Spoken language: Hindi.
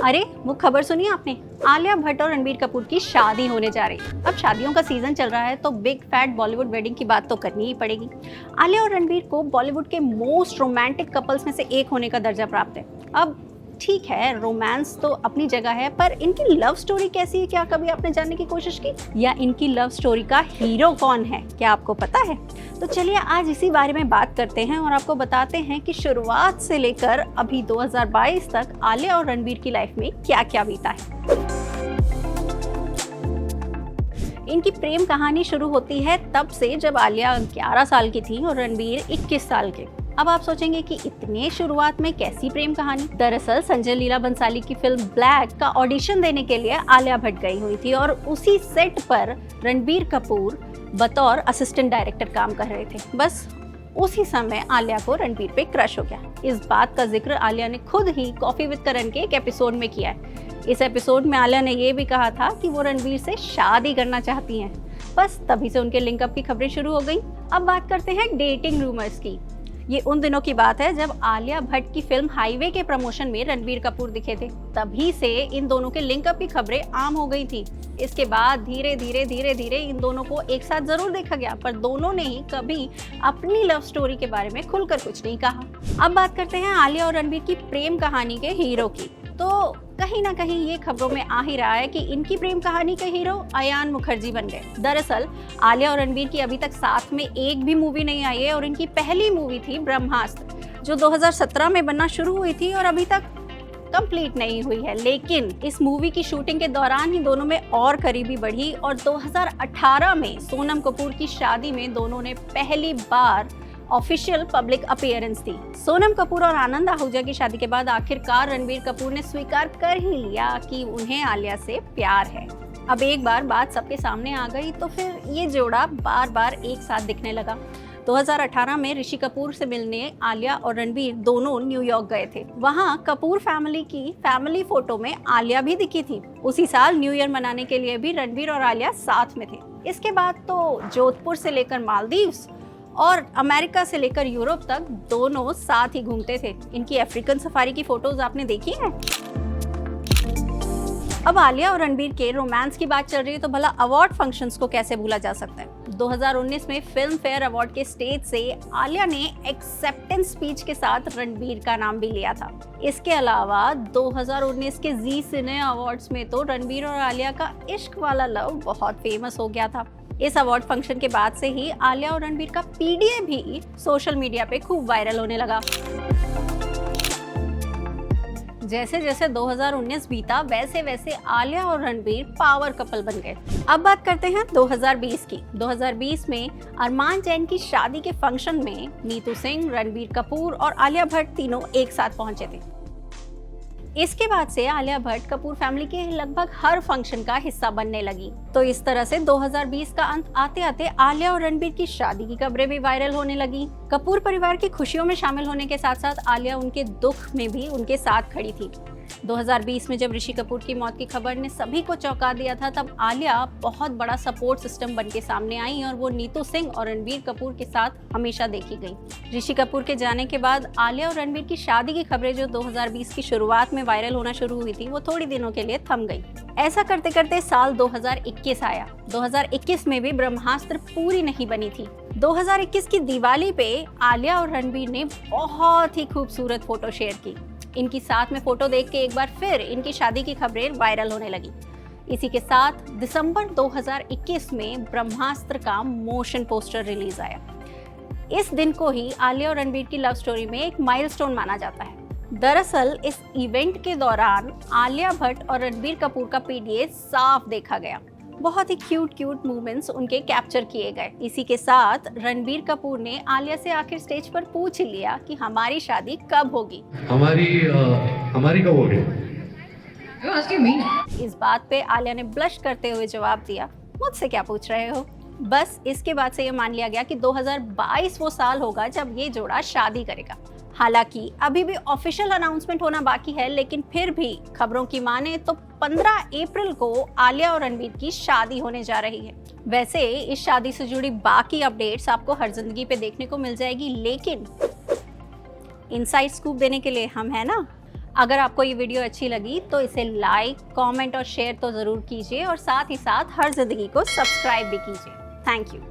अरे वो खबर सुनी आपने? आलिया भट्ट और रणबीर कपूर की शादी होने जा रही है। अब शादियों का सीजन चल रहा है तो बिग फैट बॉलीवुड वेडिंग की बात तो करनी ही पड़ेगी। आलिया और रणबीर को बॉलीवुड के मोस्ट रोमांटिक कपल्स में से एक होने का दर्जा प्राप्त है। अब ठीक है, रोमांस तो अपनी जगह है, पर इनकी लव स्टोरी कैसी है, क्या कभी आपने जानने की कोशिश की? या इनकी लव स्टोरी का हीरो कौन है, क्या आपको पता है? तो चलिए आज इसी बारे में बात करते हैं और आपको बताते हैं कि शुरुआत से लेकर अभी 2022 तक आलिया और रणबीर की लाइफ में क्या क्या बीता है। इनकी प्रेम कहानी शुरू होती है तब से जब आलिया 11 साल की थी और रणबीर 21 साल के। अब आप सोचेंगे कि इतने शुरुआत में कैसी प्रेम कहानी? दरअसल संजय लीला बंसाली की फिल्म ब्लैक का ऑडिशन देने के लिए आलिया भट्ट गई हुई थी और उसी सेट पर रणबीर कपूर बतौर असिस्टेंट डायरेक्टर काम कर रहे थे। बस उसी समय आलिया को रणबीर पे क्रश हो गया। इस बात का जिक्र आलिया ने खुद ही कॉफी विद करण के एक एपिसोड में किया है। इस एपिसोड में आलिया ने ये भी कहा था कि वो रणबीर से शादी करना चाहती हैं। बस तभी से उनके लिंकअप की खबरें शुरू हो गई। अब बात करते हैं डेटिंग रूमर्स की। ये उन दिनों की बात है जब आलिया भट्ट की फिल्म हाईवे के प्रमोशन में रणबीर कपूर दिखे थे। तभी से इन दोनों के लिंकअप की खबरें आम हो गई थी। इसके बाद धीरे धीरे इन दोनों को एक साथ जरूर देखा गया, पर दोनों ने ही कभी अपनी लव स्टोरी के बारे में खुलकर कुछ नहीं कहा। अब बात करते हैं आलिया और रणबीर की प्रेम कहानी के हीरो की। तो कहीं ना कहीं ये खबरों में आ ही रहा है कि इनकी प्रेम कहानी के हीरो अयान मुखर्जी बन गए। दरअसल आलिया और रणबीर की अभी तक साथ में एक भी मूवी नहीं आई है और इनकी पहली मूवी थी ब्रह्मास्त्र, जो 2017 में बनना शुरू हुई थी और अभी तक कंप्लीट नहीं हुई है। लेकिन इस मूवी की शूटिंग के दौरान ही दोनों में और करीबी बढ़ी और 2018 में सोनम कपूर की शादी में दोनों ने पहली बार ऑफिशियल पब्लिक अपीयरेंस थी। सोनम कपूर और आनंद आहूजा की शादी के बाद आखिरकार रणबीर कपूर ने स्वीकार कर ही लिया कि उन्हें आलिया से प्यार है। अब एक बार बात सबके सामने आ गई तो फिर ये जोड़ा बार बार एक साथ दिखने लगा। 2018 में ऋषि कपूर से मिलने आलिया और रणबीर दोनों न्यूयॉर्क गए थे। वहां कपूर फैमिली की फैमिली फोटो में आलिया भी दिखी थी। उसी साल न्यू ईयर मनाने के लिए भी रणबीर और आलिया साथ में थे। इसके बाद तो जोधपुर से लेकर मालदीव्स और अमेरिका से लेकर यूरोप तक दोनों साथ ही घूमते थे। इनकी अफ्रीकन सफारी की फोटोज आपने देखी हैं? अब आलिया और रणबीर के रोमांस की बात चल रही है तो भला अवार्ड फंक्शंस को कैसे भूला जा सकता है। 2019 में फिल्म फेयर अवार्ड के स्टेज से आलिया ने एक्सेप्टेंस स्पीच के साथ रणबीर का नाम भी लिया था। इसके अलावा 2019 के जी सिने अवार्ड्स में तो रणबीर और आलिया का इश्क वाला लव बहुत फेमस हो गया था। इस अवार्ड फंक्शन के बाद से ही आलिया और रणबीर का पीडीए भी सोशल मीडिया पे खूब वायरल होने लगा। जैसे जैसे 2019 बीता वैसे वैसे आलिया और रणबीर पावर कपल बन गए। अब बात करते हैं 2020 की। 2020 में अरमान जैन की शादी के फंक्शन में नीतू सिंह, रणबीर कपूर और आलिया भट्ट तीनों एक साथ पहुंचे थे। इसके बाद से आलिया भट्ट कपूर फैमिली के लगभग हर फंक्शन का हिस्सा बनने लगी। तो इस तरह से 2020 का अंत आते आते आलिया और रणबीर की शादी की खबरें भी वायरल होने लगी। कपूर परिवार की खुशियों में शामिल होने के साथ साथ आलिया उनके दुख में भी उनके साथ खड़ी थी। 2020 में जब ऋषि कपूर की मौत की खबर ने सभी को चौंका दिया था, तब आलिया बहुत बड़ा सपोर्ट सिस्टम बन के सामने आई और वो नीतू सिंह और रणबीर कपूर के साथ हमेशा देखी गई। ऋषि कपूर के जाने के बाद आलिया और रणबीर की शादी की खबरें जो 2020 की शुरुआत में वायरल होना शुरू हुई थी, वो थोड़ी दिनों के लिए थम गई। ऐसा करते करते साल 2021 आया। 2021 में भी ब्रह्मास्त्र पूरी नहीं बनी थी। 2021 की दिवाली पे आलिया और रणबीर ने बहुत ही खूबसूरत फोटो शेयर की। इनकी साथ में फोटो देख के एक बार फिर इनकी शादी की खबरें वायरल होने लगी। इसी के साथ दिसंबर 2021 में ब्रह्मास्त्र का मोशन पोस्टर रिलीज आया। इस दिन को ही आलिया और रणबीर की लव स्टोरी में एक माइलस्टोन माना जाता है। दरअसल इस इवेंट के दौरान आलिया भट्ट और रणबीर कपूर का पीडीए साफ देखा गया। बहुत ही क्यूट मूवमेंट्स उनके कैप्चर किए गए। इसी के साथ रणबीर कपूर ने आलिया से आखिर स्टेज पर पूछ ही लिया कि हमारी शादी कब होगी। हमारी कब होगी? इस बात पे आलिया ने ब्लश करते हुए जवाब दिया, मुझसे क्या पूछ रहे हो। बस इसके बाद से ये मान लिया गया कि 2022 वो साल होगा जब ये जोड़ा शादी करेगा। हालांकि अभी भी ऑफिशियल अनाउंसमेंट होना बाकी है, लेकिन फिर भी खबरों की माने तो 15 अप्रैल को आलिया और रणबीर की शादी होने जा रही है। वैसे इस शादी से जुड़ी बाकी अपडेट्स आपको हर जिंदगी पे देखने को मिल जाएगी, लेकिन इनसाइड स्कूप देने के लिए हम है ना। अगर आपको ये वीडियो अच्छी लगी तो इसे लाइक, कमेंट और शेयर तो ज़रूर कीजिए और साथ ही साथ हर ज़िंदगी को सब्सक्राइब भी कीजिए। Thank you.